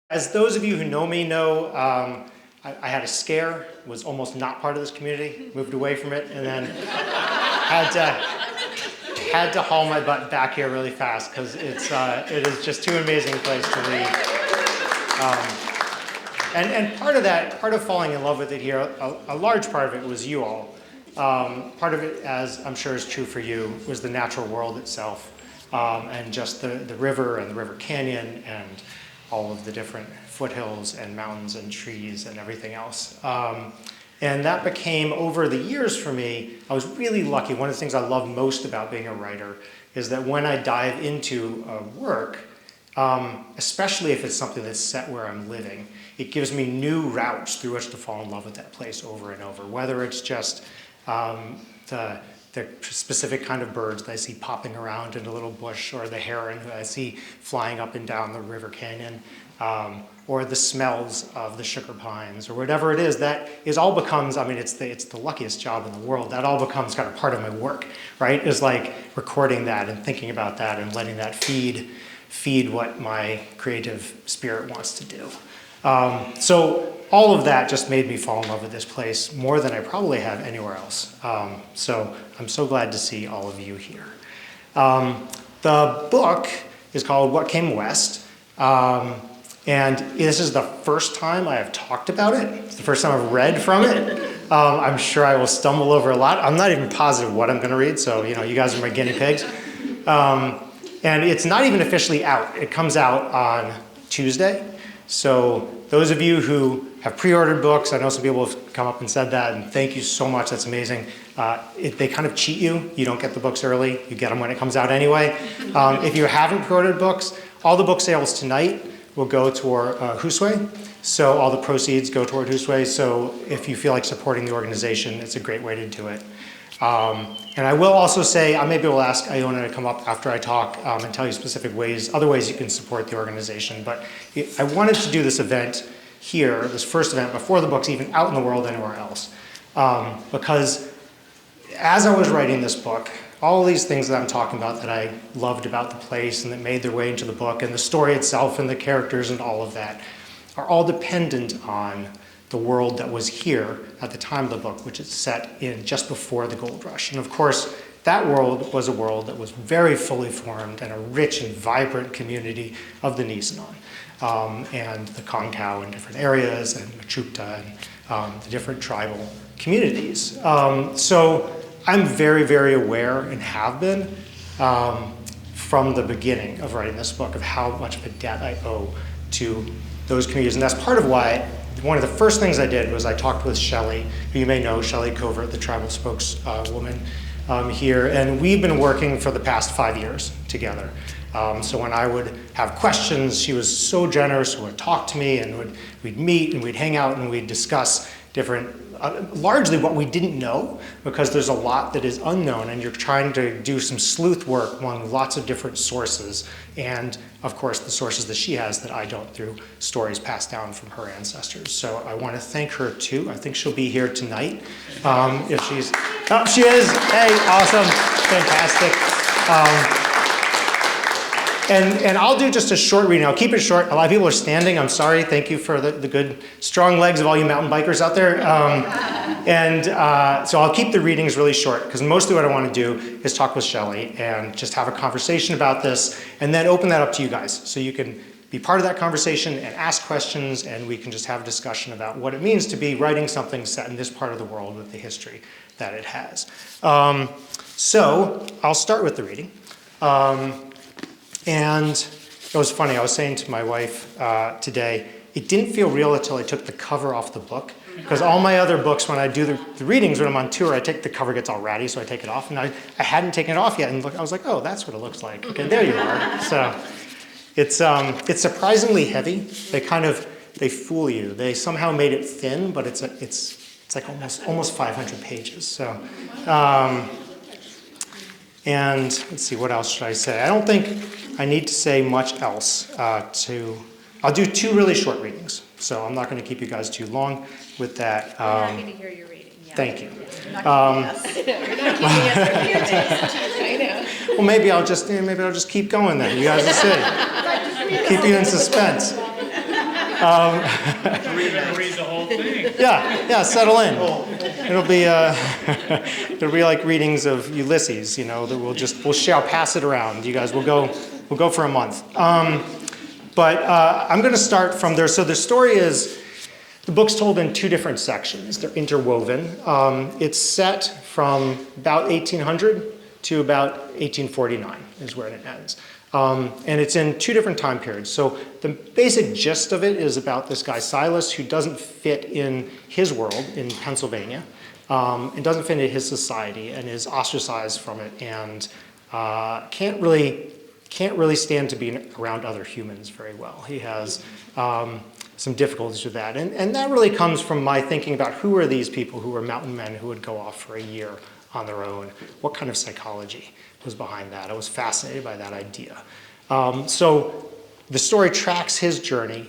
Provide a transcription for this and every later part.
As those of you who know me know, I had a scare, was almost not part of this community, moved away from it, and then had to haul my butt back here really fast because it is just too amazing a place to leave. And part of falling in love with it here, a large part of it was you all. Part of it, as I'm sure is true for you, was the natural world itself, and just the river and the river canyon and all of the different foothills and mountains and trees and everything else. And that became, over the years for me, I was really lucky. One of the things I love most about being a writer is that when I dive into a work, especially if it's something that's set where I'm living, it gives me new routes through which to fall in love with that place over and over, whether it's just the specific kind of birds that I see popping around in a little bush, or the heron that I see flying up and down the river canyon, or the smells of the sugar pines, or whatever it is. That is all becomes, I mean, it's the luckiest job in the world. That all becomes kind of part of my work, right? Is like recording that and thinking about that and letting that feed what my creative spirit wants to do. So all of that just made me fall in love with this place more than I probably have anywhere else. So I'm so glad to see all of you here. The book is called What Came West. And this is the first time I have talked about it. It's the first time I've read from it. I'm sure I will stumble over a lot. I'm not even positive what I'm gonna read, so you guys are my guinea pigs. And it's not even officially out. It comes out on Tuesday. So those of you who have pre-ordered books, I know some people have come up and said that, and thank you so much, that's amazing. They kind of cheat you. You don't get the books early, you get them when it comes out anyway. If you haven't pre-ordered books, all the book sales tonight will go toward Husway. So all the proceeds go toward Husway. So if you feel like supporting the organization, it's a great way to do it. And I will also say, I maybe will ask Iona to come up after I talk and tell you specific ways, other ways you can support the organization. But I wanted to do this event here, this first event, before the book's even out in the world anywhere else. Because as I was writing this book, all these things that I'm talking about that I loved about the place and that made their way into the book, and the story itself and the characters and all of that, are all dependent on the world that was here at the time of the book, which is set in just before the gold rush. And of course, that world was a world that was very fully formed and a rich and vibrant community of the Nisenan, and the Concow in different areas, and Machupta, and the different tribal communities. So I'm very, very aware, and have been, from the beginning of writing this book, of how much of a debt I owe to those communities. And that's part of why one of the first things I did was I talked with Shelly, who you may know, Shelly Covert, the tribal spokeswoman here, and we've been working for the past 5 years together. So when I would have questions, she was so generous, would talk to me, and we'd meet and we'd hang out and we'd discuss different, largely what we didn't know, because there's a lot that is unknown and you're trying to do some sleuth work among lots of different sources, and of course the sources that she has that I don't, through stories passed down from her ancestors. So I want to thank her too. I think she'll be here tonight. If she's, oh, she is, hey, awesome, fantastic. And I'll do just a short reading. I'll keep it short. A lot of people are standing. I'm sorry. Thank you for the good, strong legs of all you mountain bikers out there. So I'll keep the readings really short, because mostly what I want to do is talk with Shelly and just have a conversation about this, and then open that up to you guys. So you can be part of that conversation and ask questions, and we can just have a discussion about what it means to be writing something set in this part of the world with the history that it has. So I'll start with the reading. And it was funny, I was saying to my wife today, it didn't feel real until I took the cover off the book. Because all my other books, when I do the readings, when I'm on tour, the cover gets all ratty, so I take it off. And I hadn't taken it off yet, and I was like, oh, that's what it looks like. Okay, there you are. So it's surprisingly heavy. They fool you. They somehow made it thin, but it's like almost 500 pages. So. And let's see, what else should I say? I don't think I need to say much else. I'll do 2 really short readings, so I'm not going to keep you guys too long with that. We're happy to hear your reading. Yeah. Thank you. You're not giving us. I know. Well, maybe I'll just keep going then. You guys will see. Keep you in suspense. We're gonna read the whole thing. Yeah, settle in. It'll be it'll be like readings of Ulysses, that I'll pass it around. You guys will go for a month. But I'm going to start from there. So the story is, the book's told in two different sections. They're interwoven. It's set from about 1800 to about 1849 is where it ends. And it's in two different time periods. So the basic gist of it is about this guy Silas, who doesn't fit in his world in Pennsylvania, and doesn't fit in his society, and is ostracized from it, and can't really stand to be around other humans very well. He has some difficulties with that. And that really comes from my thinking about who are these people who are mountain men who would go off for a year on their own. What kind of psychology was behind that? I was fascinated by that idea. So the story tracks his journey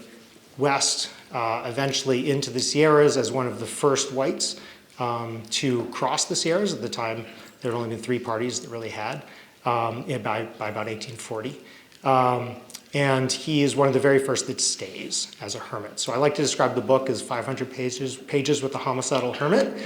west, eventually into the Sierras as one of the first whites to cross the Sierras. At the time, there had only been 3 parties that really had, by about 1840. And he is one of the very first that stays as a hermit. So I like to describe the book as 500 pages with a homicidal hermit,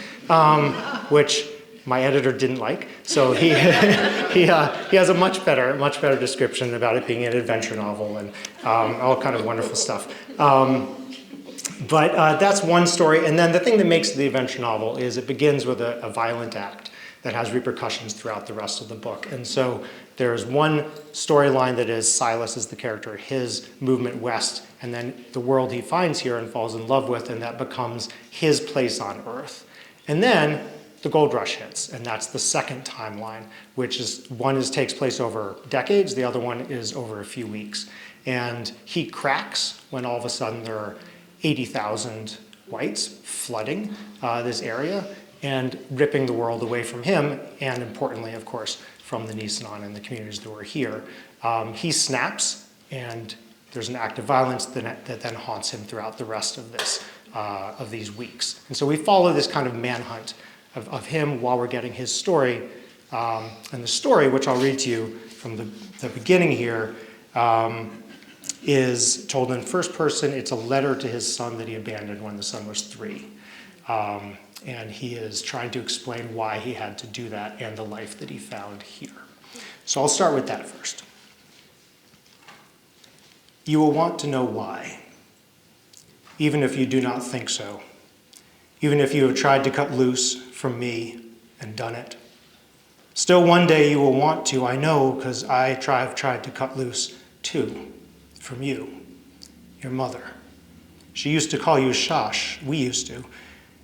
which my editor didn't like. So he has a much better description about it being an adventure novel and all kind of wonderful stuff. But that's one story. And then the thing that makes the adventure novel is it begins with a violent act that has repercussions throughout the rest of the book. And so there's one storyline that is Silas is the character, his movement west, and then the world he finds here and falls in love with, and that becomes his place on Earth. And then the gold rush hits, and that's the second timeline, which is one takes place over decades, the other one is over a few weeks. And he cracks when all of a sudden there are 80,000 whites flooding this area and ripping the world away from him, and importantly, of course, from the Nisenan and the communities that were here. He snaps, and there's an act of violence that then haunts him throughout the rest of these weeks. And so we follow this kind of manhunt of him while we're getting his story. And the story, which I'll read to you from the beginning here, is told in first person. It's a letter to his son that he abandoned when the son was 3. And he is trying to explain why he had to do that and the life that he found here. So I'll start with that first. You will want to know why, even if you do not think so, even if you have tried to cut loose from me and done it. Still one day you will want to, I know, because I have tried to cut loose too, from you, your mother. She used to call you Shosh, we used to.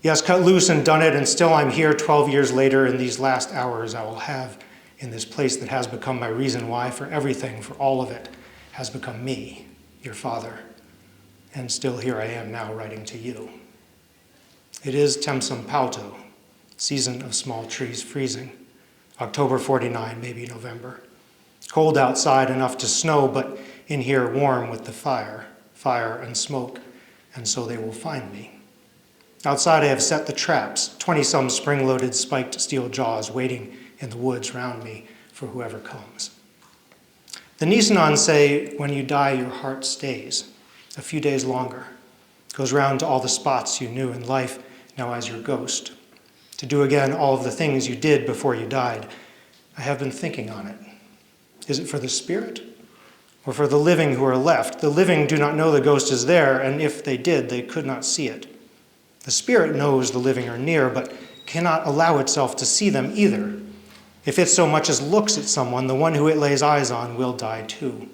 Yes, cut loose and done it, and still I'm here 12 years later in these last hours I will have in this place that has become my reason why for everything, for all of it, has become me, your father. And still here I am now writing to you. It is Temsum Pauto, season of small trees freezing. October 49, maybe November. Cold outside enough to snow, but in here warm with the fire and smoke, and so they will find me. Outside I have set the traps, 20-some spring-loaded spiked steel jaws waiting in the woods round me for whoever comes. The Nisenan say when you die your heart stays, a few days longer, goes round to all the spots you knew in life now as your ghost, to do again all of the things you did before you died. I have been thinking on it. Is it for the spirit or for the living who are left? The living do not know the ghost is there, and if they did, they could not see it. The spirit knows the living are near, but cannot allow itself to see them either. If it so much as looks at someone, the one who it lays eyes on will die too.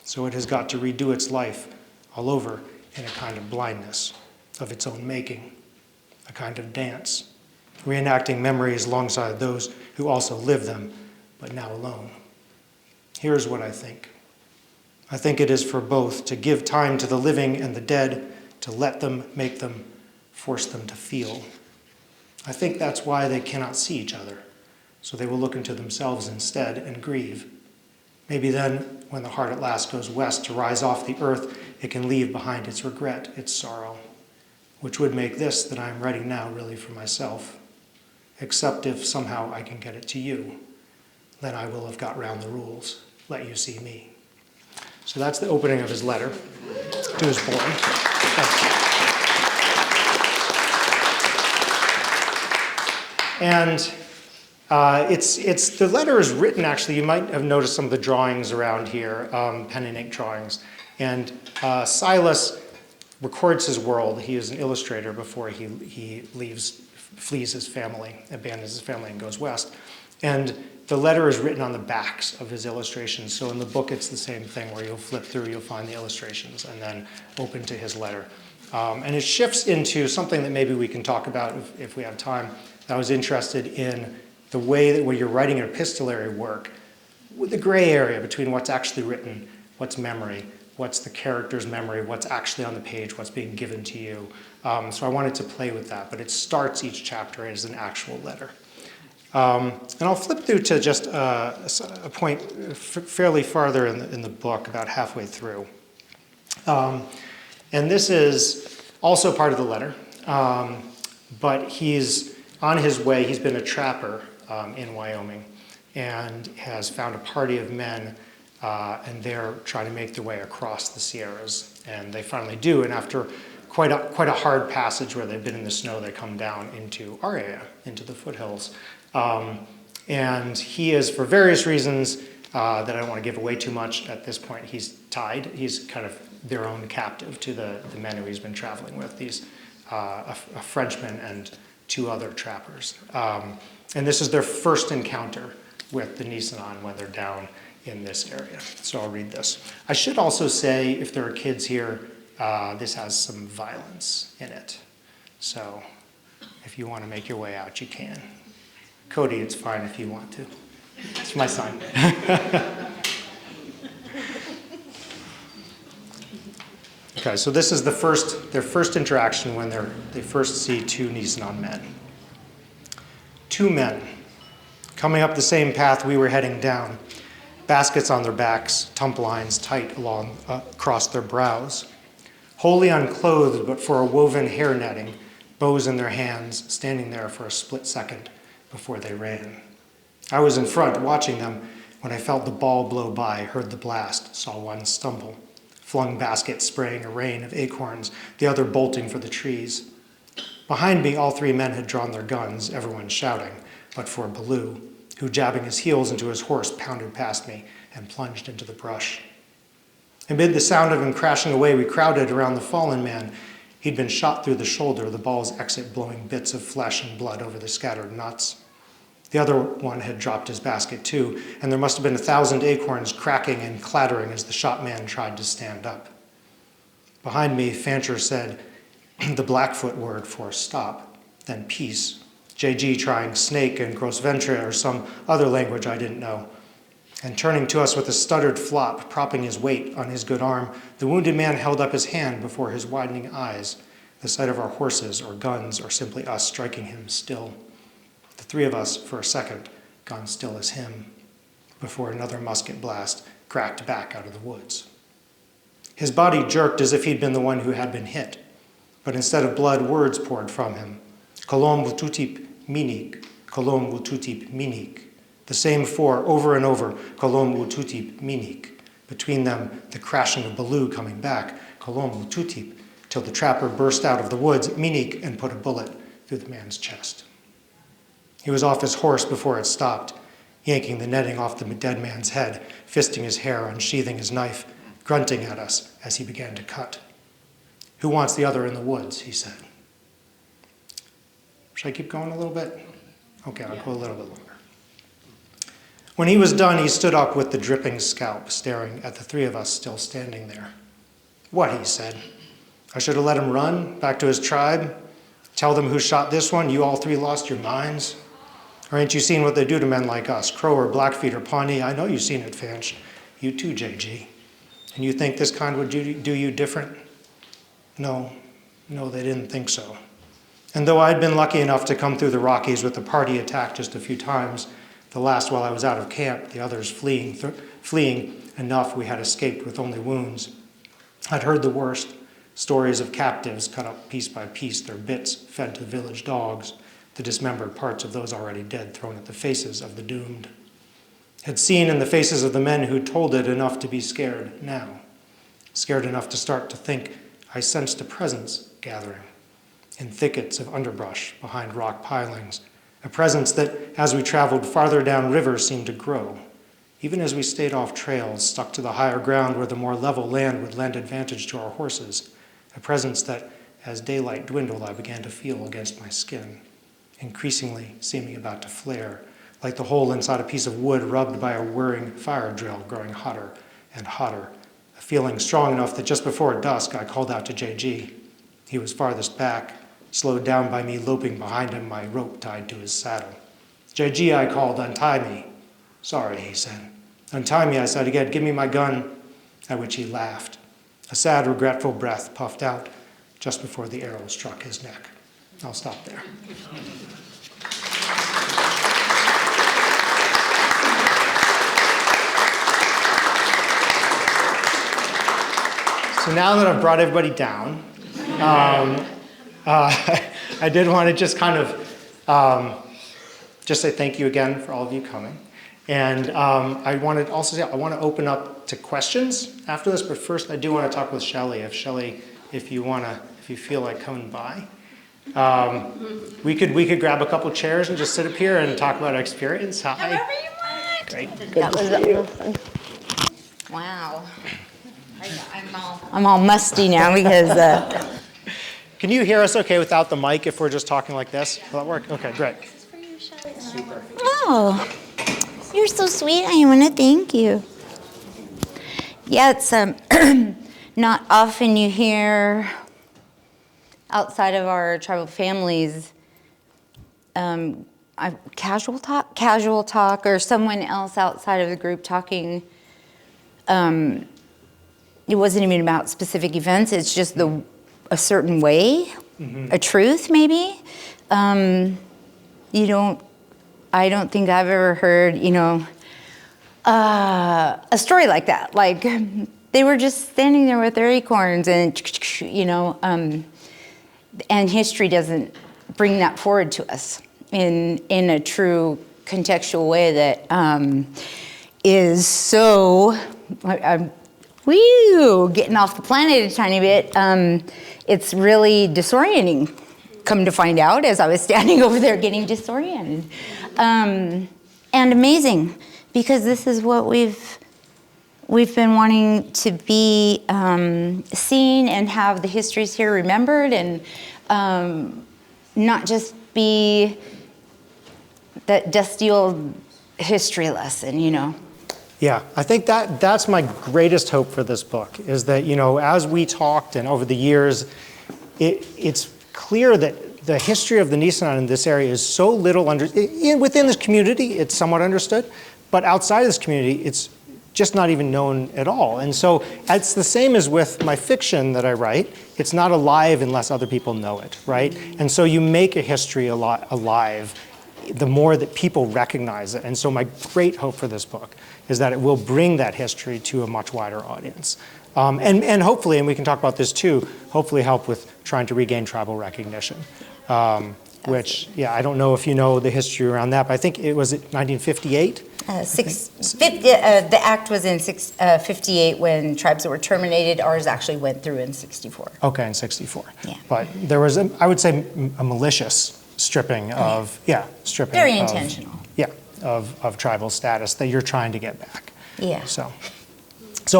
So it has got to redo its life all over in a kind of blindness of its own making, a kind of dance, reenacting memories alongside those who also live them, but now alone. Here's what I think. I think it is for both to give time to the living and the dead, to let them, make them, force them to feel. I think that's why they cannot see each other, so they will look into themselves instead and grieve. Maybe then, when the heart at last goes west to rise off the earth, it can leave behind its regret, its sorrow, which would make this that I am writing now really for myself, except if somehow I can get it to you. Then I will have got round the rules, let you see me. So that's the opening of his letter. to his boy. Thanks. And the letter is written, actually, you might have noticed some of the drawings around here, pen and ink drawings. And Silas records his world. He is an illustrator before he flees his family, abandons his family and goes west. And the letter is written on the backs of his illustrations. So in the book, it's the same thing where you'll flip through, you'll find the illustrations and then open to his letter. And it shifts into something that maybe we can talk about if we have time. I was interested in the way that when you're writing epistolary work, with the gray area between what's actually written, what's memory, what's the character's memory, what's actually on the page, what's being given to you. So I wanted to play with that, but it starts each chapter as an actual letter. And I'll flip through to just a point fairly farther in the book, about halfway through. And this is also part of the letter, but he's on his way. He's been a trapper in Wyoming and has found a party of men, and they're trying to make their way across the Sierras. And they finally do, and after quite a hard passage where they've been in the snow, they come down into our area, into the foothills. And he is, for various reasons that I don't want to give away too much at this point, he's tied. He's kind of their own captive to the men who he's been traveling with, a Frenchman and 2 other trappers. And this is their first encounter with the Nisenan when they're down in this area. So I'll read this. I should also say, if there are kids here, this has some violence in it. So if you want to make your way out, you can. Cody, it's fine if you want to. It's my sign. Okay, so this is their first interaction when they first see 2 Nisenan men. 2 men coming up the same path we were heading down, baskets on their backs, tump lines tight across their brows. Wholly unclothed but for a woven hair netting, bows in their hands, standing there for a split second before they ran. I was in front watching them when I felt the ball blow by, heard the blast, saw one stumble. Flung basket spraying a rain of acorns, the other bolting for the trees. Behind me, all 3 men had drawn their guns, everyone shouting, but for Baloo, who, jabbing his heels into his horse, pounded past me and plunged into the brush. Amid the sound of him crashing away, we crowded around the fallen man. He'd been shot through the shoulder, the ball's exit blowing bits of flesh and blood over the scattered nuts. The other one had dropped his basket too, and there must have been 1,000 acorns cracking and clattering as the shot man tried to stand up. Behind me, Fancher said the Blackfoot word for stop, then peace. JG trying snake and gross ventre or some other language I didn't know. And turning to us with a stuttered flop, propping his weight on his good arm, the wounded man held up his hand before his widening eyes, the sight of our horses or guns or simply us striking him still. The 3 of us, for a second, gone still as him, before another musket blast cracked back out of the woods. His body jerked as if he'd been the one who had been hit, but instead of blood, words poured from him. Kolom wututip minik, kolom wututip minik. The same 4 over and over, kolom wututip minik. Between them, the crashing of Baloo coming back, kolom wututip, till the trapper burst out of the woods, minik, and put a bullet through the man's chest. He was off his horse before it stopped, yanking the netting off the dead man's head, fisting his hair, unsheathing his knife, grunting at us as he began to cut. Who wants the other in the woods, he said. Should I keep going a little bit? Okay, I'll go a little bit longer. When he was done, he stood up with the dripping scalp, staring at the 3 of us still standing there. What, he said. I should have let him run back to his tribe, tell them who shot this one, you all 3 lost your minds. Or ain't you seen what they do to men like us, Crow or Blackfeet or Pawnee? I know you've seen it, Fanch. You too, JG. And you think this kind would do you different? No, they didn't think so. And though I'd been lucky enough to come through the Rockies with the party attack just a few times, the last while I was out of camp, the others fleeing enough we had escaped with only wounds. I'd heard the worst, stories of captives cut up piece by piece, their bits fed to village dogs, the dismembered parts of those already dead thrown at the faces of the doomed. Had seen in the faces of the men who told it enough to be scared now. Scared enough to start to think, I sensed a presence gathering in thickets of underbrush behind rock pilings, a presence that, as we traveled farther down river, seemed to grow, even as we stayed off trails stuck to the higher ground where the more level land would lend advantage to our horses, a presence that, as daylight dwindled, I began to feel against my skin, increasingly seeming about to flare, like the hole inside a piece of wood rubbed by a whirring fire drill growing hotter and hotter, a feeling strong enough that just before dusk I called out to JG. He was farthest back, slowed down by me loping behind him, my rope tied to his saddle. JG, I called, untie me. Sorry, he said. Untie me, I said again, give me my gun, at which he laughed. A sad, regretful breath puffed out just before the arrow struck his neck. I'll stop there. So now that I've brought everybody down, I did want to just kind of just say thank you again for all of you coming. And I wanted also say I want to open up to questions after this, but first I do want to talk with Shelly. If you feel like coming by, we could grab a couple chairs and just sit up here and talk about our experience. Hi. However you want. Great. That was awesome. Wow. I'm all musty now because. Can you hear us okay without the mic if we're just talking like this? Will that work? Okay, great. Super. Oh, you're so sweet. I want to thank you. Yeah, it's not often you hear outside of our tribal families casual talk, or someone else outside of the group talking. It wasn't even about specific events. It's just a certain way, a truth maybe. I don't think I've ever heard, a story like that. Like they were just standing there with their acorns and, and history doesn't bring that forward to us in a true contextual way that is so, getting off the planet a tiny bit. It's really disorienting, come to find out, as I was standing over there getting disoriented. And amazing, because this is what we've been wanting to be seen and have the histories here remembered, and not just be that dusty old history lesson, Yeah, I think that's my greatest hope for this book, is that, as we talked and over the years, it's clear that the history of the Nisenan in this area is so little within this community, it's somewhat understood, but outside of this community, it's just not even known at all. And so it's the same as with my fiction that I write. It's not alive unless other people know it, right? And so you make a history alive the more that people recognize it. And so my great hope for this book is that it will bring that history to a much wider audience. And hopefully, and we can talk about this too, hopefully help with trying to regain tribal recognition. Which, I don't know if you know the history around that, but I think it was 1958? The act was in 58 when tribes that were terminated. Ours actually went through in 64. Okay, in 64. Yeah. But there was, I would say, a malicious stripping of, stripping Very of, intentional. Yeah, of tribal status that you're trying to get back. Yeah. So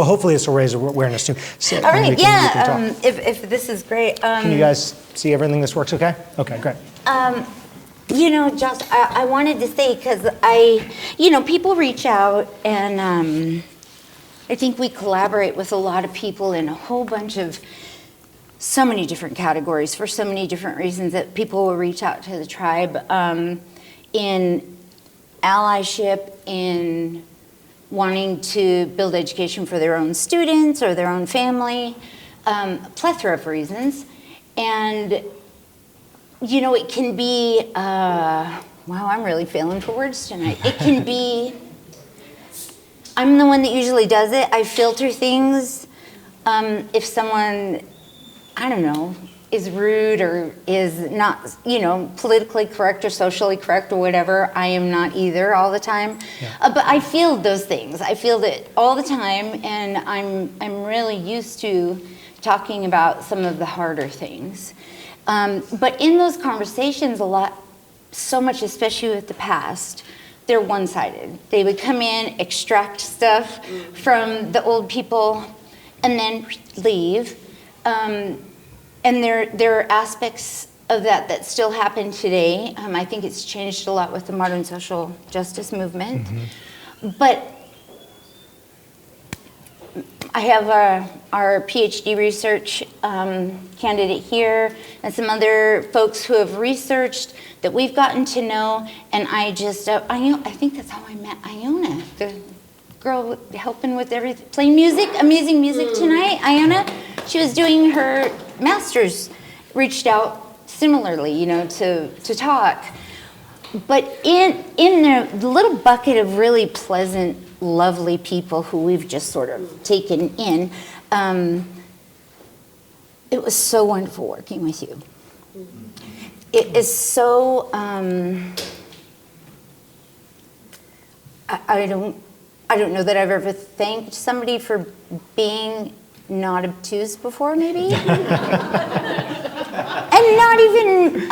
hopefully this will raise awareness too. So, All right, we can talk. if this is great. Can you guys see everything? This works okay? Okay, great. Josh, I wanted to say, because people reach out, and I think we collaborate with a lot of people in a whole bunch of so many different categories for so many different reasons that people will reach out to the tribe in allyship, in wanting to build education for their own students or their own family, a plethora of reasons. And, it can be, wow, I'm really failing for words tonight. It can be, I'm the one that usually does it. I filter things. If someone, I don't know, is rude or is not, politically correct or socially correct or whatever. I am not either all the time. Yeah. But I feel those things. I feel that all the time, and I'm really used to talking about some of the harder things. But in those conversations, so much, especially with the past, they're one-sided. They would come in, extract stuff from the old people, and then leave. And there are aspects of that still happen today. I think it's changed a lot with the modern social justice movement. But I have our PhD research candidate here and some other folks who have researched that we've gotten to know. And I think that's how I met Iona, the girl helping with everything, playing music, amazing music tonight. Iona, she was doing her master's, reached out similarly, to talk. But in the little bucket of really pleasant, lovely people who we've just sort of taken in, it was so wonderful working with you. It is so, I don't know that I've ever thanked somebody for being not obtuse before, maybe. And not even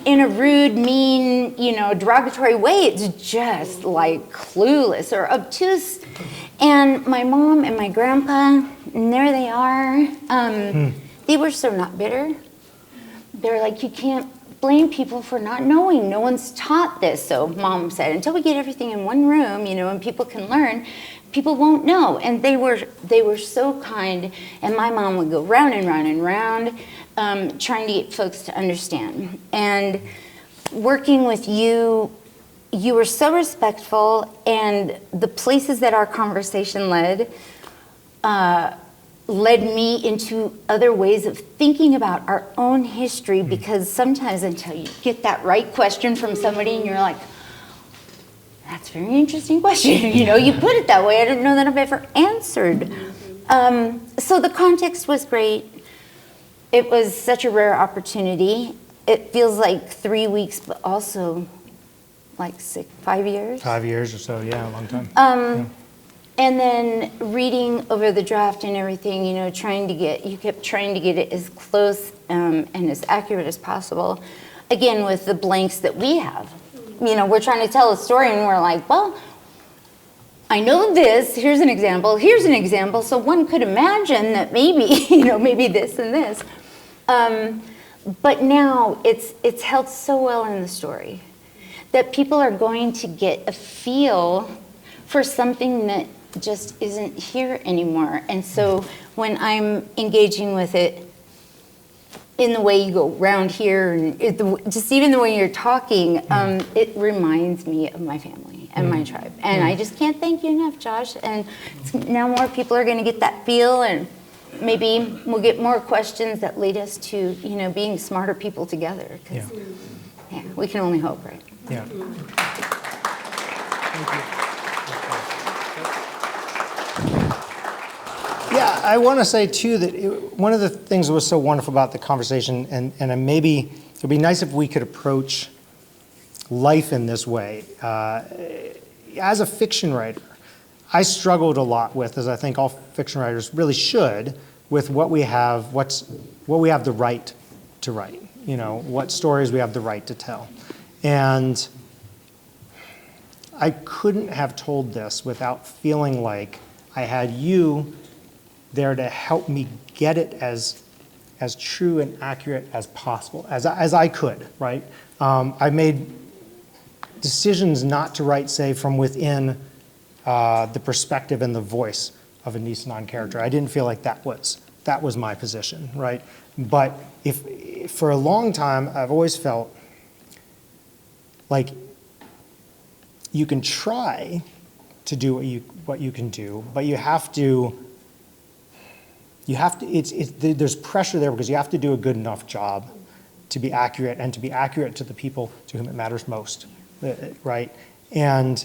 in a rude, mean, derogatory way. It's just like clueless or obtuse. And my mom and my grandpa, and there they are. They were so not bitter. They're like, you can't blame people for not knowing. No one's taught this. So Mom said, until we get everything in one room, and people can learn, people won't know. And they were so kind. And my mom would go round and round and round, trying to get folks to understand. And working with you, you were so respectful, and the places that our conversation led me into other ways of thinking about our own history, because sometimes until you get that right question from somebody and you're like, that's a very interesting question, you put it that way, I didn't know that I've ever answered. So the context was great. It was such a rare opportunity. It feels like 3 weeks, but also like 5 years. 5 years or so, yeah, a long time. Yeah. And then reading over the draft and everything, you kept trying to get it as close and as accurate as possible. Again, with the blanks that we have. We're trying to tell a story and we're like, well, I know this, here's an example, so one could imagine that maybe, maybe this and this. But now it's held so well in the story that people are going to get a feel for something that just isn't here anymore. And so when I'm engaging with it in the way you go around here, and just even the way you're talking, it reminds me of my family and my tribe. And I just can't thank you enough, Josh. And now more people are going to get that feel, and maybe we'll get more questions that lead us to, being smarter people together. Yeah. Yeah, we can only hope, right? Yeah. Thank you. Yeah, I want to say too that one of the things that was so wonderful about the conversation, and maybe it would be nice if we could approach life in this way. As a fiction writer, I struggled a lot with, as I think all fiction writers really should, with what we have the right to write. What stories we have the right to tell, and I couldn't have told this without feeling like I had you there to help me get it as true and accurate as possible, as I could, right? I made decisions not to write, say, from within the perspective and the voice of a Nisenan character. I didn't feel like that was my position, right? But if for a long time, I've always felt like you can try to do what you can do, but you have to. There's pressure there because you have to do a good enough job to be accurate, and to be accurate to the people to whom it matters most, right? And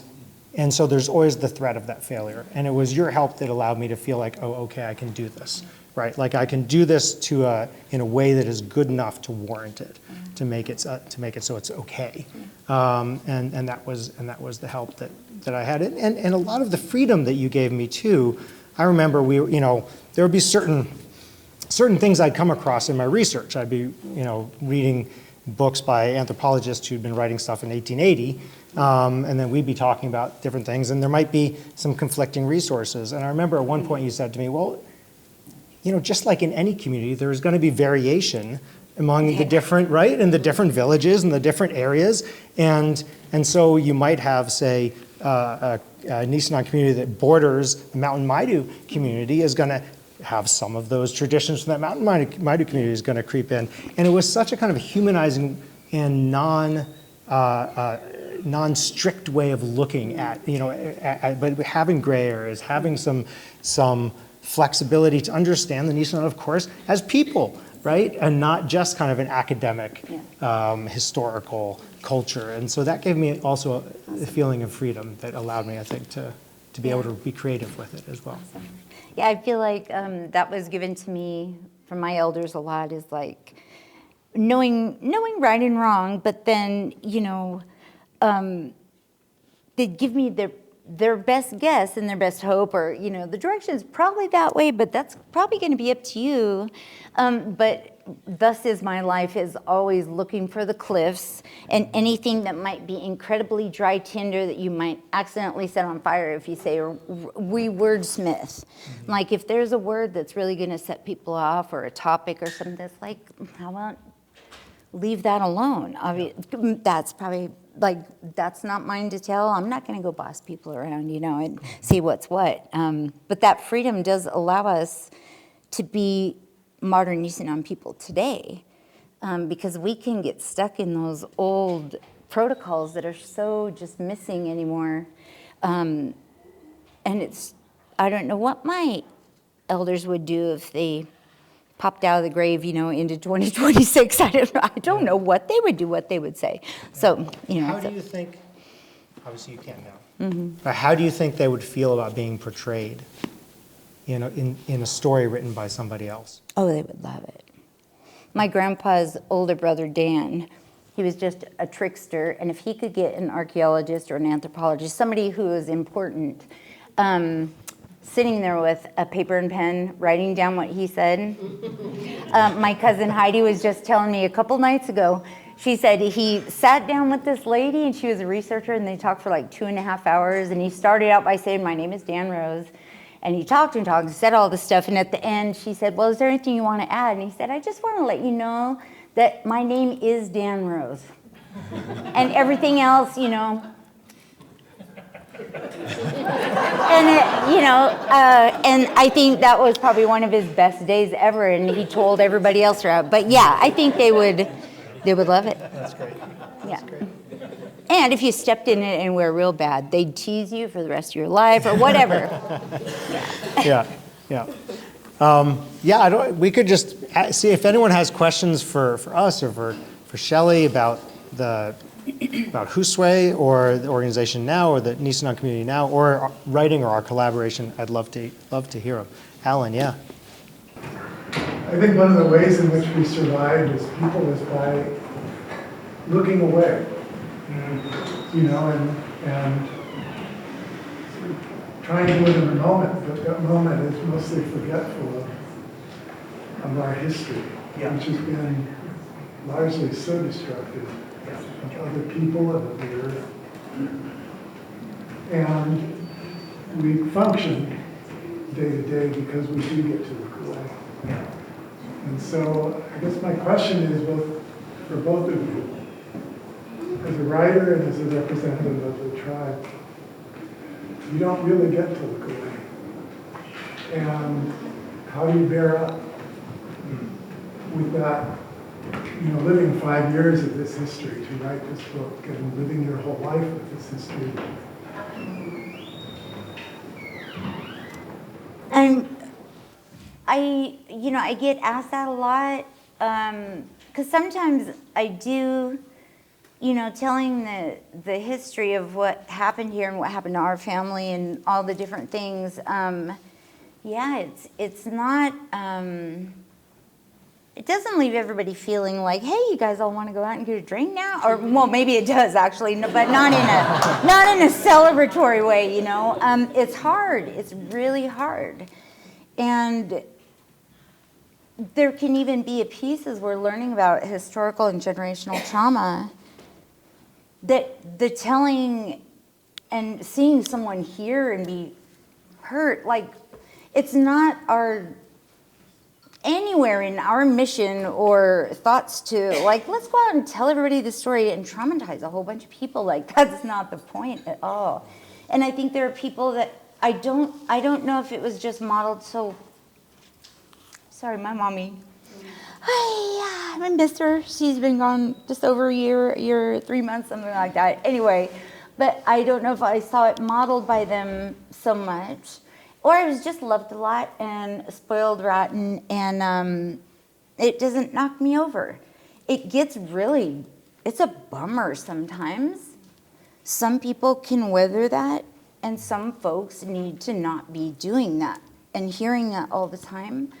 so there's always the threat of that failure. And it was your help that allowed me to feel like, oh, okay, I can do this, right? Like I can do this in a way that is good enough to warrant it, to make it so it's okay. And that was the help that I had. And a lot of the freedom that you gave me too. I remember there would be certain things I'd come across in my research. I'd be reading books by anthropologists who'd been writing stuff in 1880, and then we'd be talking about different things, and there might be some conflicting resources. And I remember at one point you said to me, well, just like in any community, there's going to be variation among the different, right, and the different villages and the different areas. And so you might have, say, a Nisenan community that borders the Mountain Maidu community is going to have some of those traditions from that Mountain Maidu community is going to creep in. And it was such a kind of humanizing and non-strict way of looking at, but having gray areas, having some flexibility to understand the Nisenan, of course, as people, right? And not just kind of an academic, historical culture. And so that gave me also a feeling of freedom that allowed me, I think, to be able to be creative with it as well. Awesome. Yeah, I feel like that was given to me from my elders a lot, is like knowing right and wrong, but then, they give me their best guess and their best hope, or, the direction is probably that way, but that's probably going to be up to you. But thus is my life, is always looking for the cliffs and anything that might be incredibly dry tinder that you might accidentally set on fire if you say, we wordsmith. Mm-hmm. Like if there's a word that's really going to set people off, or a topic or something that's like, how about leave that alone? I mean, that's probably, like, that's not mine to tell. I'm not going to go boss people around, and see what's what. But that freedom does allow us to be modern Nisenan people today, because we can get stuck in those old protocols that are so just missing anymore. And I don't know what my elders would do if they popped out of the grave, into 2026. I don't know what they would do, what they would say. So, How do you think, obviously you can't know, but how do you think they would feel about being portrayed, in a story written by somebody else? Oh, they would love it. My grandpa's older brother, Dan, he was just a trickster, and if he could get an archaeologist or an anthropologist, somebody who is important, sitting there with a paper and pen, writing down what he said. My cousin Heidi was just telling me a couple nights ago, she said he sat down with this lady, and she was a researcher, and they talked for like 2.5 hours, and he started out by saying, my name is Dan Rose. And he talked and talked and said all this stuff. And at the end, she said, well, is there anything you want to add? And he said, I just want to let you know that my name is Dan Rose. And everything else, and and I think that was probably one of his best days ever. And he told everybody else around. But yeah, I think they would love it. That's great. Yeah. And if you stepped in it and were real bad, they'd tease you for the rest of your life or whatever. Yeah. We could just see if anyone has questions for us or for Shelly about Husway or the organization now, or the Nisenan community now, or writing or our collaboration. I'd love to hear them. Alan, yeah. I think one of the ways in which we survive as people is by looking away. And trying to live in the moment, but that moment is mostly forgetful of our history, which has been largely so destructive of other people and of the earth. And we function day to day because we do get to look away. And so I guess my question is for both of you, as a writer and as a representative of the tribe, you don't really get to look away. And how do you bear up with that, living 5 years of this history, to write this book, and living your whole life with this history? And I get asked that a lot, because sometimes I do, telling the history of what happened here and what happened to our family and all the different things, Yeah, it's not, it doesn't leave everybody feeling like, hey, you guys all want to go out and get a drink now? Or, well, maybe it does actually, no, but not in a celebratory way, you know? It's hard, it's really hard. And there can even be a piece as we're learning about historical and generational trauma that the telling and seeing someone hear and be hurt, like, it's not anywhere in our mission or thoughts to, like, let's go out and tell everybody the story and traumatize a whole bunch of people. Like, that's not the point at all. And I think there are people that I don't know if it was just modeled so. Sorry, my mommy. Hi, I miss her. She's been gone just over a year, 3 months, something like that. Anyway, but I don't know if I saw it modeled by them so much, or I was just loved a lot and spoiled rotten, and it doesn't knock me over. It gets really, it's a bummer sometimes. Some people can weather that, and some folks need to not be doing that and hearing that all the time.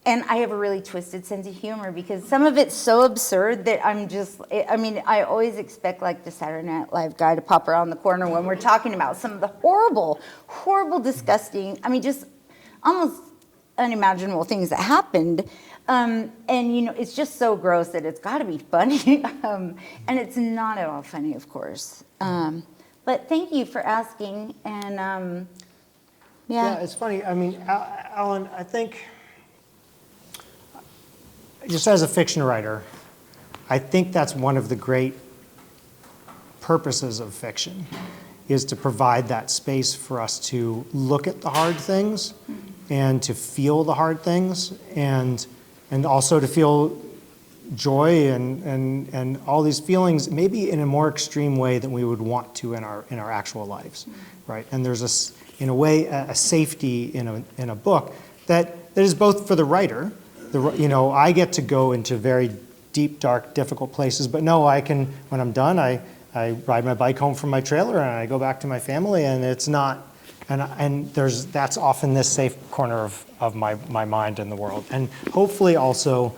And I have a really twisted sense of humor because some of it's so absurd that I always expect like the Saturday Night Live guy to pop around the corner when we're talking about some of the horrible, horrible, disgusting, just almost unimaginable things that happened. And, it's just so gross that it's got to be funny. And it's not at all funny, of course. But thank you for asking. And, Yeah, it's funny. Alan, I think, just as a fiction writer, I think that's one of the great purposes of fiction, is to provide that space for us to look at the hard things and to feel the hard things and also to feel joy and all these feelings, maybe in a more extreme way than we would want to in our actual lives, right? And there's in a way a safety in a book that is both for the writer. I get to go into very deep, dark, difficult places, but no, I can, when I'm done, I ride my bike home from my trailer and I go back to my family, and it's not, that's often this safe corner of my mind in the world. And hopefully also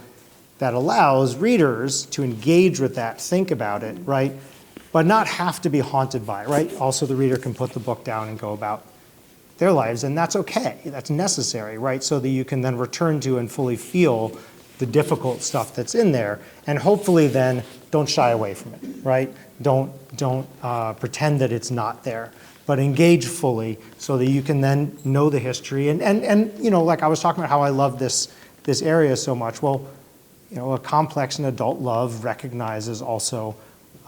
that allows readers to engage with that, think about it, right? But not have to be haunted by it, right? Also the reader can put the book down and go about their lives, and that's okay, that's necessary, right? So that you can then return to and fully feel the difficult stuff that's in there, and hopefully then don't shy away from it, right? Don't pretend that it's not there, but engage fully so that you can then know the history. And like I was talking about how I love this area so much. Well, a complex and adult love recognizes also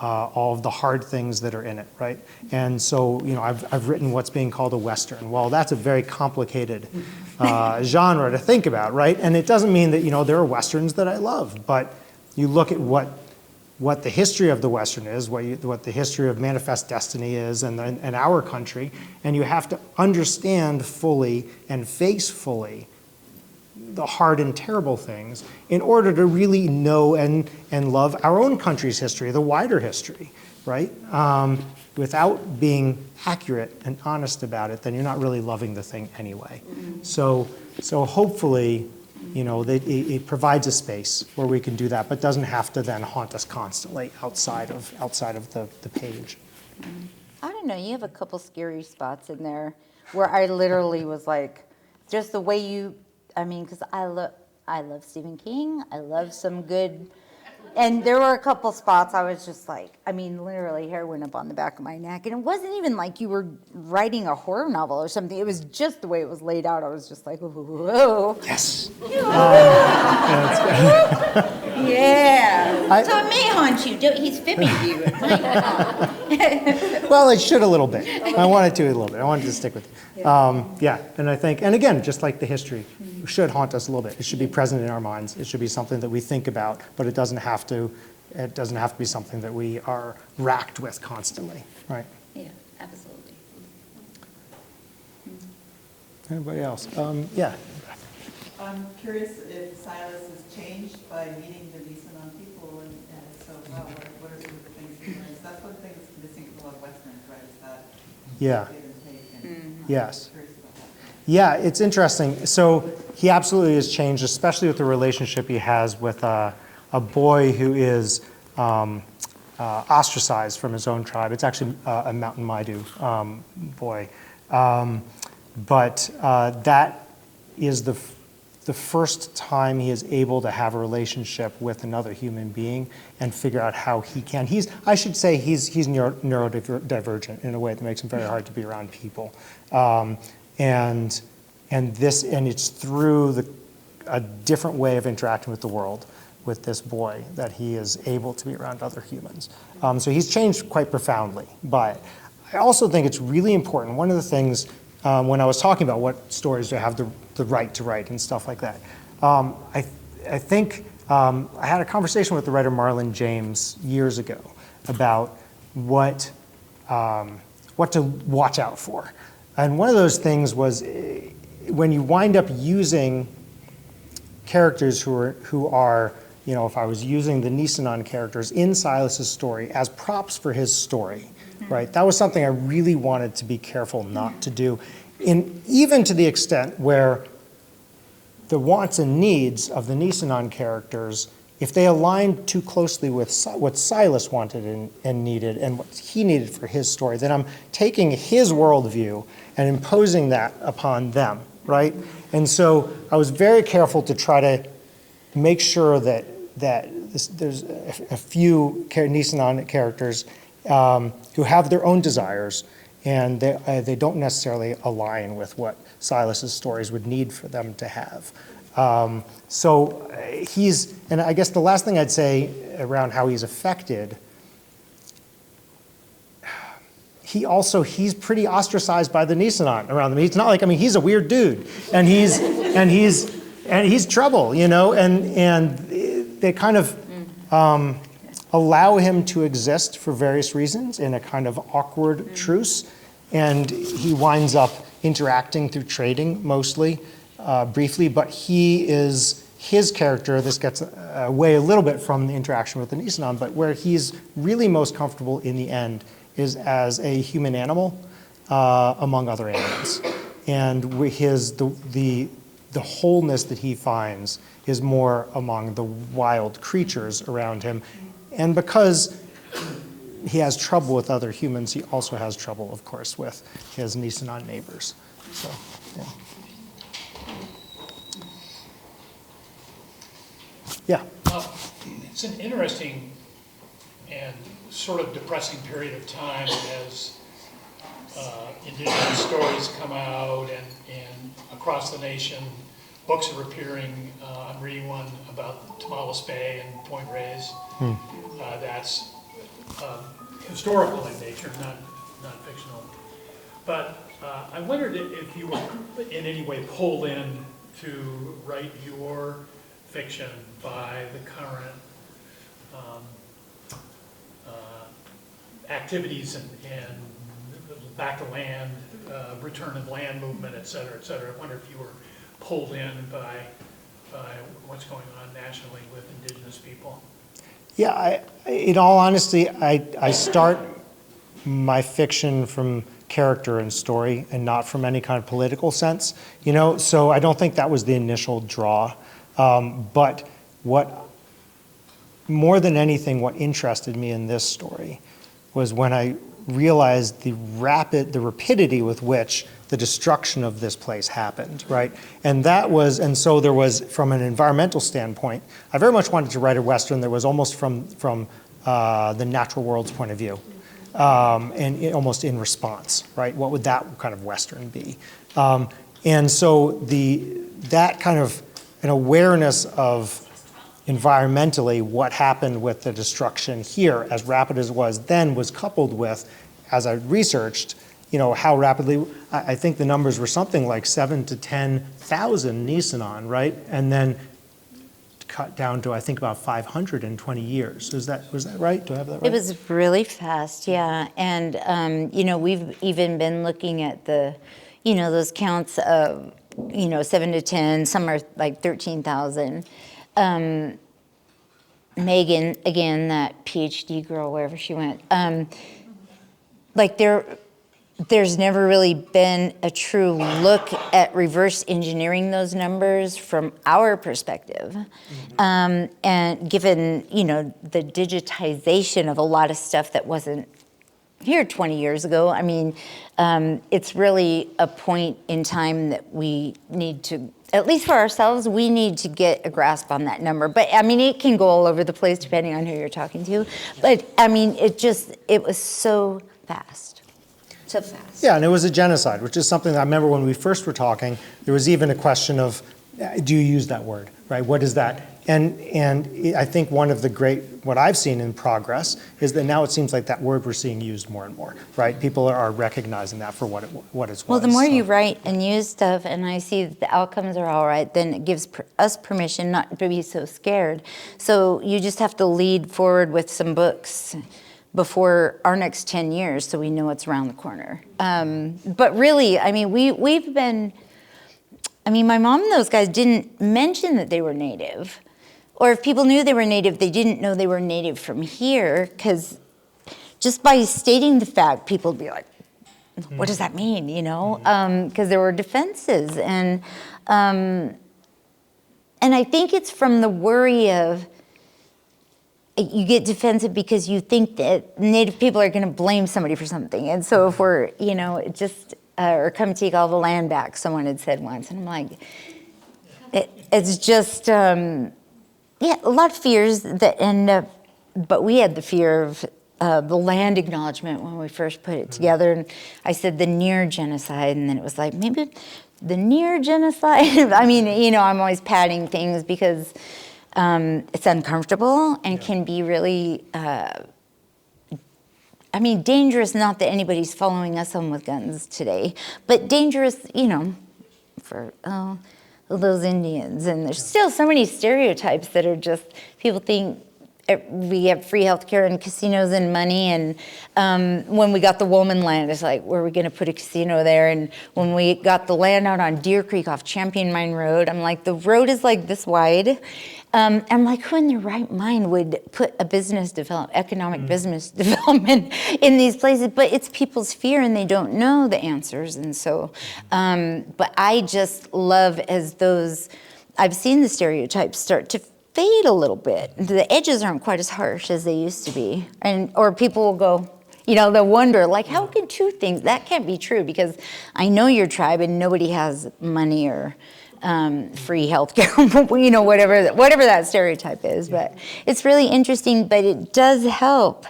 all of the hard things that are in it, right? And so, I've written what's being called a Western. Well, that's a very complicated genre to think about, right? And it doesn't mean that, there are Westerns that I love, but you look at what the history of the Western is, what the history of Manifest Destiny is and our country, and you have to understand fully and face fully the hard and terrible things in order to really know and love our own country's history, the wider history, right? Without being accurate and honest about it, then you're not really loving the thing anyway. So hopefully, it provides a space where we can do that, but doesn't have to then haunt us constantly outside of the page. I don't know, you have a couple scary spots in there where I literally was like, just the way you, because I love Stephen King. I love some good, and there were a couple spots I was just like, literally hair went up on the back of my neck. And it wasn't even like you were writing a horror novel or something. It was just the way it was laid out. I was just like, whoa. Yes. Yeah. So it may haunt you. He's fibbing you. It might. Well, it should a little bit. I wanted to a little bit. I wanted to stick with it. And I think, and again, just like the history, it should haunt us a little bit. It should be present in our minds. It should be something that we think about, but it doesn't have to be something that we are racked with constantly, right? Yeah, absolutely. Anybody else? Yeah. I'm curious if Silas has changed by meeting the Nisenan people, and if so, what are some of the things he learns? That's one thing that's missing from a lot of Westerns, right? Is that Yeah. give and take, and Yes. I'm curious about that. Yeah, it's interesting. So he absolutely has changed, especially with the relationship he has with a boy who is ostracized from his own tribe. It's actually a Mountain Maidu boy. But that is the first time he is able to have a relationship with another human being and figure out how he can. I should say he's neurodivergent in a way that makes him very hard to be around people. And it's through a different way of interacting with the world with this boy that he is able to be around other humans. So he's changed quite profoundly. But I also think it's really important. One of the things when I was talking about what stories do I have the right to write and stuff like that, I think I had a conversation with the writer Marlon James years ago about what to watch out for. And one of those things was when you wind up using characters who are, if I was using the Nisenan characters in Silas's story as props for his story, right? That was something I really wanted to be careful not to do, even to the extent where the wants and needs of the Nisenan characters, if they aligned too closely with what Silas wanted and needed and what he needed for his story, then I'm taking his worldview and imposing that upon them, right? And so I was very careful to try to make sure that there's a few Nisenan characters who have their own desires, and they don't necessarily align with what Silas's stories would need for them to have. So and I guess the last thing I'd say around how he's affected, he's pretty ostracized by the Nisenan around him. He's not like, he's a weird dude, and he's trouble, and they kind of allow him to exist for various reasons in a kind of awkward truce, and he winds up interacting through trading mostly, briefly, but his character, this gets away a little bit from the interaction with the Nisenan, but where he's really most comfortable in the end is as a human animal among other animals. And the wholeness that he finds is more among the wild creatures around him. And because he has trouble with other humans, he also has trouble, of course, with his Nisenan neighbors. So, yeah. Yeah. It's an interesting and sort of depressing period of time as Indigenous stories come out and across the nation, books are appearing. I'm reading one about Tomales Bay and Point Reyes. That's historical in nature, not fictional. But I wondered if you were in any way pulled in to write your fiction by the current activities and back to land, return of land movement, et cetera, et cetera. I wonder if you were pulled in by what's going on nationally with Indigenous people. Yeah, in all honesty, I start my fiction from character and story and not from any kind of political sense, so I don't think that was the initial draw. But more than anything, what interested me in this story was when I realized the rapidity with which the destruction of this place happened, right? And so there was, from an environmental standpoint, I very much wanted to write a Western that was almost from the natural world's point of view, and almost in response, right? What would that kind of Western be? And so that kind of an awareness of environmentally what happened with the destruction here, as rapid as it was then, was coupled with, as I researched, how rapidly, I think the numbers were something like 7,000 to 10,000 Nisenan, right? And then cut down to, I think, about 500 in 20 years. Was that right? Do I have that right? It was really fast, yeah. And, we've even been looking at those counts of, 7 to 10, some are like 13,000. Megan, again, that PhD girl, wherever she went, there's never really been a true look at reverse engineering those numbers from our perspective. And given, the digitization of a lot of stuff that wasn't here 20 years ago, I mean, it's really a point in time that we need to, at least for ourselves, we need to get a grasp on that number. But I mean, it can go all over the place depending on who you're talking to. But I mean, it was so fast. So fast. Yeah, and it was a genocide, which is something that I remember when we first were talking, there was even a question of, do you use that word, right? What is that? And I think one of the what I've seen in progress is that now it seems like that word we're seeing used more and more, right? People are recognizing that for what it's. Well, the more you write and use stuff, and I see the outcomes are all right, then it gives us permission not to be so scared. So you just have to lead forward with some books before our next 10 years, so we know what's around the corner. But really, I mean, my mom and those guys didn't mention that they were Native. Or if people knew they were Native, they didn't know they were Native from here, because just by stating the fact, people would be like, what does that mean, Because there were defenses. And I think it's from the worry of, you get defensive because you think that Native people are going to blame somebody for something. And so if we're, or come take all the land back, someone had said once. And I'm like, it's just, a lot of fears that end up, but we had the fear of the land acknowledgement when we first put it together. And I said the near genocide, and then it was like, maybe the near genocide. I mean, I'm always padding things because it's uncomfortable and can be really, dangerous, not that anybody's following us home with guns today, but dangerous, for those Indians. And there's still so many stereotypes that are just, people think we have free healthcare and casinos and money. And when we got the Woolman land, it's like, where are we going to put a casino there? And when we got the land out on Deer Creek off Champion Mine Road, I'm like, the road is like this wide. I'm like, who in their right mind would put a economic business development in these places? But it's people's fear and they don't know the answers. And so, but I just love I've seen the stereotypes start to fade a little bit. The edges aren't quite as harsh as they used to be. Or people will go, they'll wonder, like, how can two things, that can't be true because I know your tribe and nobody has money or free healthcare, whatever that stereotype is. But it's really interesting, but it does help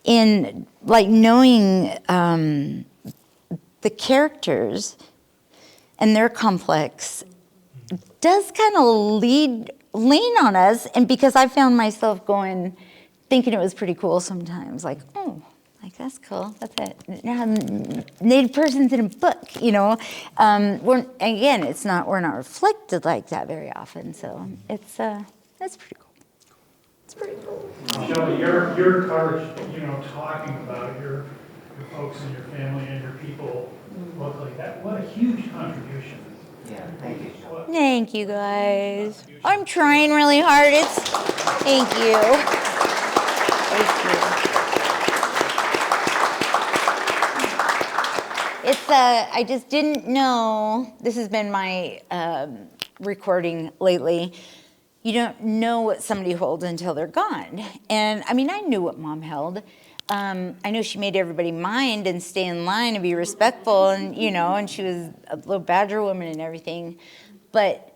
in like knowing the characters and their complex does kind of lean on us. And because I found myself thinking it was pretty cool sometimes, like, oh, like, that's cool. That's it. Now, Native person's in a book, we're not reflected like that very often. So that's pretty cool. It's pretty cool. Shelly, your coverage, talking about your folks and your family and your people locally, what a huge contribution. Yeah, thank you. Thank you, guys. I'm trying really hard. Thank you. Thank you. I just didn't know, this has been my recording lately, you don't know what somebody holds until they're gone. And I knew what Mom held. I know she made everybody mind and stay in line and be respectful and, and she was a little Badger woman and everything. But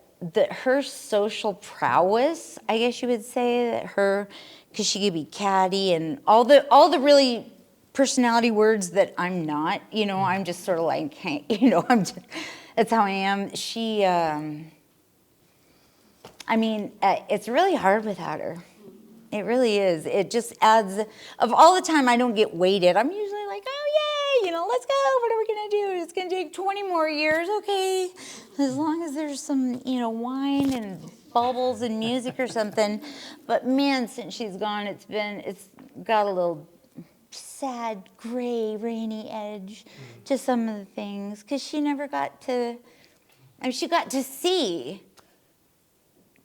her social prowess, I guess you would say, because she could be catty and all the really personality words that I'm not, I'm just sort of like, hey, that's how I am. She, it's really hard without her. It really is. It just adds, of all the time I don't get weighted, I'm usually like, oh yay, let's go, what are we gonna do? It's gonna take 20 more years, okay. As long as there's some, wine and bubbles and music or something. But man, since she's gone, it's got a little sad, gray, rainy edge to some of the things, because she never got to, she got to see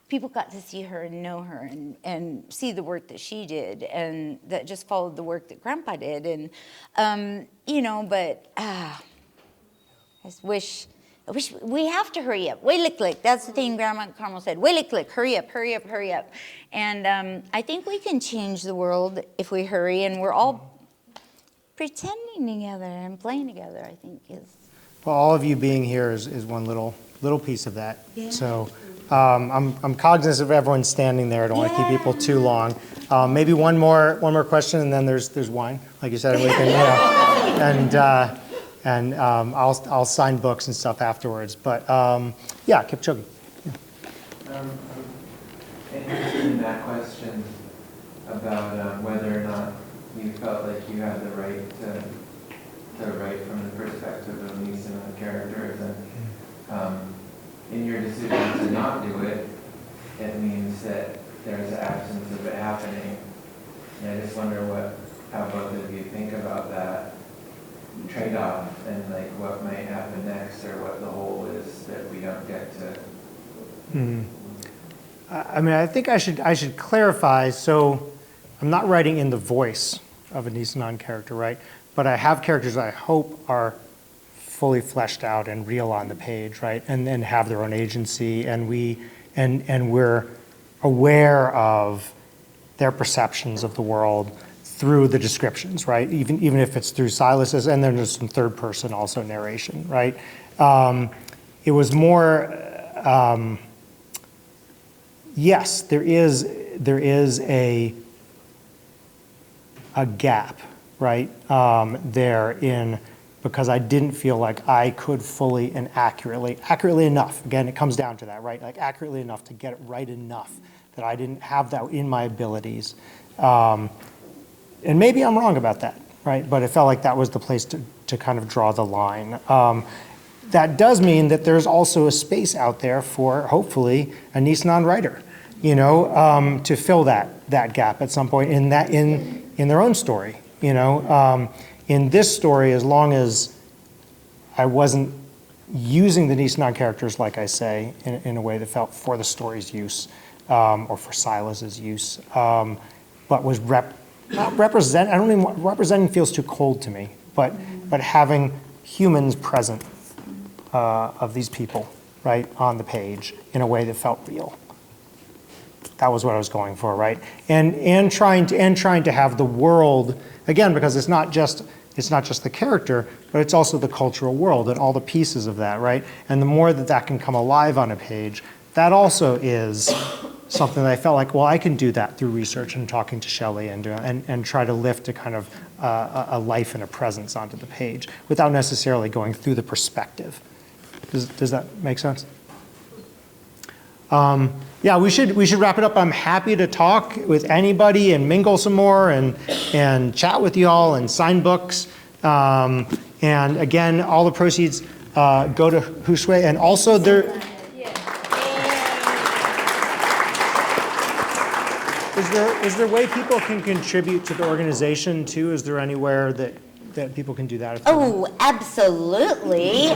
people got to see her and know her and see the work that she did and that just followed the work that Grandpa did. And, but I wish we have to hurry up. Wait, that's the thing Grandma Carmel said. Wait, hurry up. And I think we can change the world if we hurry, and we're all pretending together and playing together, I think is. Well, all of you being here is one little piece of that. Yeah. So I'm cognizant of everyone standing there. I don't want to keep people too long. Maybe one more question, and then there's wine, like you said, and we can, and I'll sign books and stuff afterwards. But yeah, keep chugging. Yeah. Interested in that question about whether or not you felt like you had the right to write from the perspective of Nisenan characters, and in your decision to not do it, it means that there's an absence of it happening. And I just wonder how both of you think about that trade-off and like what might happen next, or what the whole is that we don't get to. I mean, I think I should clarify. So I'm not writing in the voice of a Nisenan character, right? But I have characters I hope are fully fleshed out and real on the page, right? And have their own agency, and we're aware of their perceptions of the world through the descriptions, right? Even if it's through Silas's, and then there's some third person also narration, right? It was more, yes, there is a gap, right? Because I didn't feel like I could fully and accurately enough, again, it comes down to that, right? Like accurately enough to get it right enough that I didn't have that in my abilities. And maybe I'm wrong about that, right? But it felt like that was the place to kind of draw the line. That does mean that there's also a space out there for, hopefully, a Nisenan writer, to fill that gap at some point in their own story, In this story, as long as I wasn't using the Nisenan characters, like I say, in a way that felt for the story's use, or for Silas's use, but was representing feels too cold to me, but having humans present of these people, right, on the page in a way that felt real. That was what I was going for, right? And trying to have the world, again, because it's not just the character, but it's also the cultural world and all the pieces of that, right? And the more that can come alive on a page, that also is something that I felt like, well, I can do that through research and talking to Shelly and try to lift a kind of a life and a presence onto the page without necessarily going through the perspective. Does that make sense? Yeah, we should wrap it up. I'm happy to talk with anybody and mingle some more and chat with you all and sign books. And again, all the proceeds go to Hushwe, and also there. Is there a way people can contribute to the organization too? Is there anywhere that people can do that? Oh, absolutely.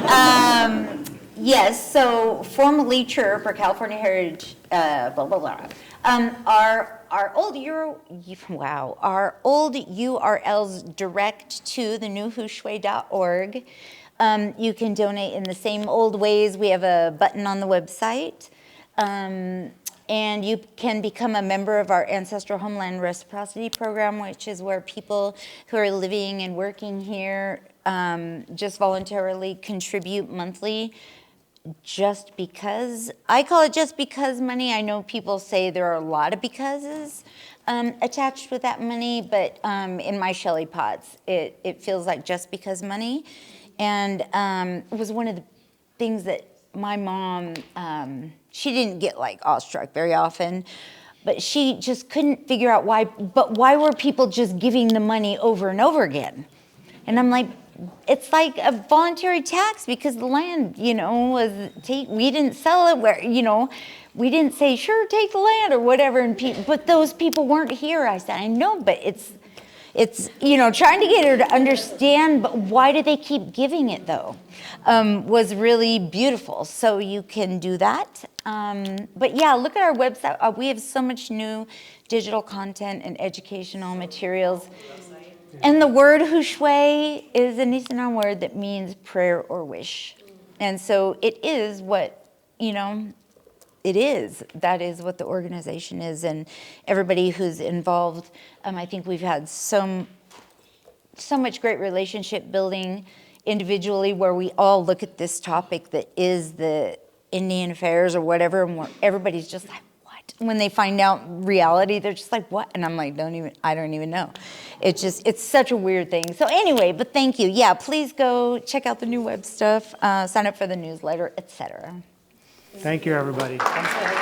Yes, so formerly CHIRP, or California Heritage, blah, blah, blah. Our old URLs direct to the newhushwe.org. You can donate in the same old ways. We have a button on the website. And you can become a member of our Ancestral Homeland Reciprocity Program, which is where people who are living and working here just voluntarily contribute monthly. Just because, I call it just because money. I know people say there are a lot of becauses attached with that money, but in my Shelly pots, it feels like just because money. And it was one of the things that my mom, she didn't get like awestruck very often, but she just couldn't figure out why were people just giving the money over and over again? And I'm like, it's like a voluntary tax because the land, we didn't sell it we didn't say, sure, take the land or whatever. But those people weren't here. I said, I know, but it's, trying to get her to understand, but why do they keep giving it though, was really beautiful. So you can do that. But yeah, look at our website. We have so much new digital content and educational materials. And the word Hushui is a Nisenan word that means prayer or wish. And so it is what, it is. That is what the organization is. And everybody who's involved, I think we've had so much great relationship building individually where we all look at this topic that is the Indian affairs or whatever, and everybody's just like, what? When they find out reality, they're just like, what? And I'm like, I don't even know. It's such a weird thing. So anyway, but thank you. Yeah, please go check out the new web stuff, sign up for the newsletter, etc. Thank you, everybody. Thanks for having me.